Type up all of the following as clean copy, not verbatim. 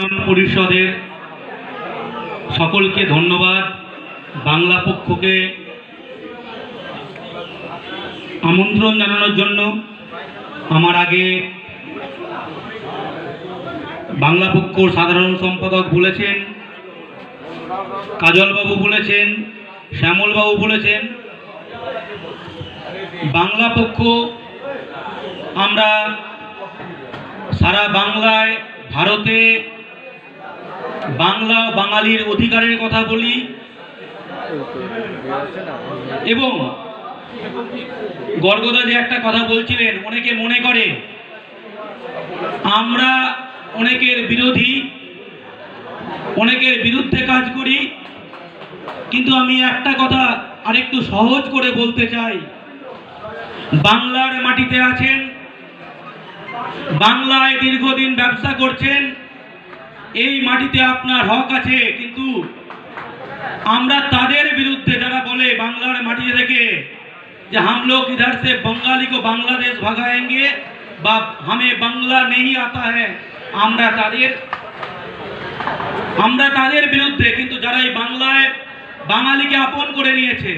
উন্নয়ন পরিষদের সকলকে ধন্যবাদ। বাংলা পক্ষকে আমন্ত্রণ জানানোর জন্য। আমার আগে বাংলা পক্ষর সাধারণ সম্পাদক বলেছেন, কাজলবাবু বলেছেন, শ্যামলবাবু বলেছেন। বাংলা পক্ষ আমরা সারা বাংলায়, ভারতে বাংলা বাঙালির অধিকারের কথা বলি এবং গর্গদা যে একটা কথা বলছিলেন, অনেকে মনে করে আমরা অনেকের বিরোধী, অনেকের বিরুদ্ধে কাজ করি, কিন্তু আমি একটা কথা আরেকটু সহজ করে বলতে চাই। বাংলার মাটিতে আছেন, বাংলায় দীর্ঘদিন ব্যবসা করছেন, এই মাটিতে আপনার হক আছে, কিন্তু আমরা তাদের বিরুদ্ধে যারা বলে বাংলার মাটিতে থেকে যে हम लोग इधर से बंगाली को बांग्लादेश भगाएंगे বা हमें বাংলা नहीं आता है, আমরা তাদের বিরুদ্ধে। কিন্তু যারা এই বাংলায় বাঙালিকে আপন করে নিয়েছে,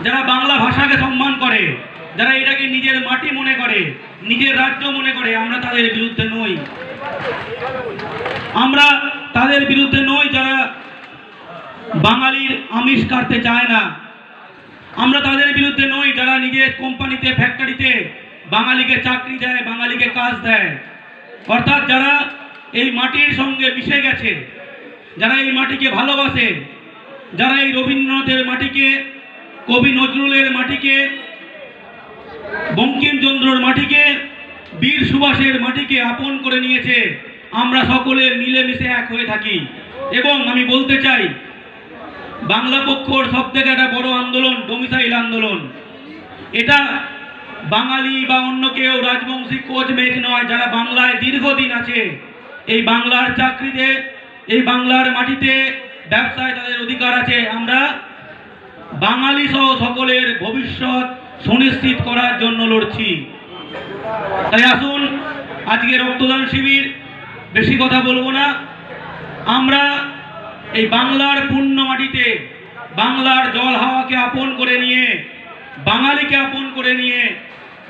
যারা বাংলা ভাষাকে সম্মান করে, যারা এটাকে নিজের মাটি মনে করে, নিজের রাজ্য মনে করে, আমরা তাদের বিরুদ্ধে নই। আমরা তাদের বিরুদ্ধে নই যারা বাঙালির আমিষ কাটতে চায় না। আমরা তাদের বিরুদ্ধে নই যারা নিজের কোম্পানিতে, ফ্যাক্টরিতে বাঙালিকে চাকরি দেয়, বাঙালিকে কাজ দেয়। অর্থাৎ যারা এই মাটির সঙ্গে মিশে গেছে, যারা এই মাটিকে ভালোবাসে, যারা এই রবীন্দ্রনাথের মাটিকে, কবি নজরুলের মাটিকে, বঙ্কিমচন্দ্রর মাটিকে, বীর সুভাষের মাটিকে আপন করে নিয়েছে, আমরা সকলে মিলেমিশে এক হয়ে থাকি। এবং আমি বলতে চাই, বাংলা পক্ষর সব থেকে একটা বড় আন্দোলন ডোমিসাইল আন্দোলন। এটা বাঙালি বা অন্য কেউ, রাজবংশী কোচ মেঘ নয়, যারা বাংলায় দীর্ঘদিন আছে, এই বাংলার চাকরিতে, এই বাংলার মাটিতে, ব্যবসায় তাদের অধিকার আছে। আমরা বাঙালি সহ সকলের ভবিষ্যৎ সুনিশ্চিত করার জন্য লড়ছি। তাই আসুন, আজকে রক্তদান শিবির, বেশি কথা বলবো না। আমরা এই বাংলার পূর্ণ মাটিতে বাংলার জল হাওয়াকে আপন করে নিয়ে, বাঙালিকে আপন করে নিয়ে,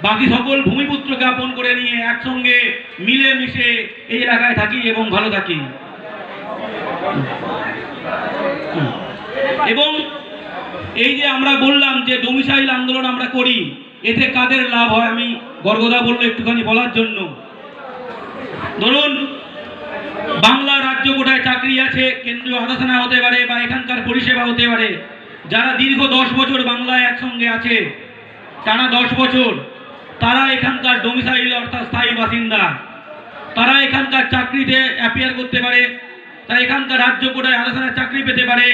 বাকি সকল ভূমিপুত্রকে আপন করে নিয়ে একসঙ্গে মিলেমিশে এই এলাকায় থাকি এবং ভালো থাকি। এবং এই যে আমরা বললাম যে ডোমিসাইল আন্দোলন আমরা করি, এতে কাদের লাভ হয় আমি গর্গদা বললো একটুখানি বলার জন্য। ধরুন, বাংলা রাজ্য কোটায় চাকরি আছে, কেন্দ্রীয় আদালতখানা হতে পারে বা এখানকার পরিষেবা হতে পারে। যারা দীর্ঘ 10 বছর বাংলায় একসঙ্গে আছে, টানা 10 বছর, তারা এখানকার ডোমিসাইল অর্থাৎ স্থায়ী বাসিন্দা, তারা এখানকার চাকরিতে অ্যাপিয়ার করতে পারে, তারা এখানকার রাজ্য কোটায় আদালতখানায় চাকরি পেতে পারে।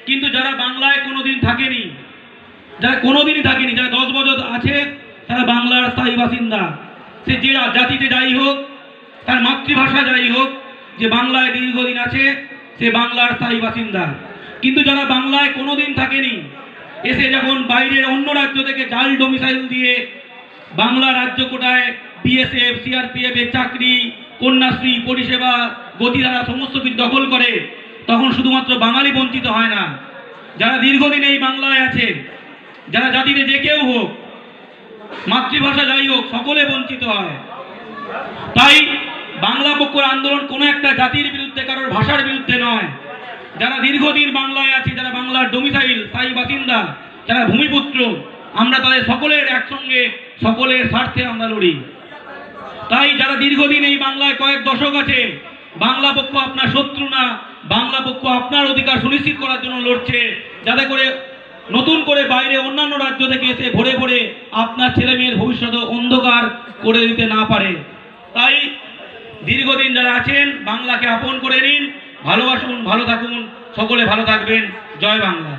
কিন্তু যারা বাংলায় কোনোদিন থাকেনি, যারা কোনোদিনই থাকেনি, যারা 10 বছর আছে, তারা বাংলার স্থায়ী বাসিন্দা। সে যে জাতিতে যাই হোক, তার মাতৃভাষা যাই হোক, যে বাংলায় দীর্ঘদিন আছে, সে বাংলার স্থায়ী বাসিন্দা। কিন্তু যারা বাংলায় কোনোদিন থাকেনি, এসে যখন বাইরের অন্য রাজ্য থেকে জাল ডোমিসাইল দিয়ে বাংলা রাজ্য কোটায় বিএসএফ, সিআরপিএফ এর চাকরি, কন্যাশ্রী, পরিষেবা, গতিধারা সমস্ত কিছু দখল করে, তখন শুধুমাত্র বাঙালি বঞ্চিত হয় না, যারা দীর্ঘদিন এই বাংলায় আছে, যারা জাতিতে যে কেউ হোক, মাতৃভাষা যাই হোক, সকলে বঞ্চিত হয়। তাই বাংলা পক্ষর আন্দোলন কোনো একটা জাতির বিরুদ্ধে, কারোর ভাষার বিরুদ্ধে নয়। যারা দীর্ঘদিন বাংলায় আছে, যারা বাংলার ডোমিসাইল স্থায়ী বাসিন্দা, যারা ভূমিপুত্র, আমরা তাদের সকলের একসঙ্গে, সকলের স্বার্থে আমরা লড়ি। তাই যারা দীর্ঘদিন এই বাংলায় কয়েক দশক আছে, বাংলা পক্ষ আপনার শত্রু না, বাংলা পক্ষ আপনার অধিকার সুনিশ্চিত করার জন্য লড়ছে, যাতে করে নতুন করে বাইরে অন্যান্য রাজ্য থেকে এসে ভরে ভরে আপনার ছেলে মেয়ের ভবিষ্যৎ অন্ধকার করে দিতে না পারে। তাই দীর্ঘদিন যারা আছেন, বাংলাকে আপন করে নিন, ভালোবাসুন, ভালো থাকুন, সকলে ভালো থাকবেন। জয় বাংলা।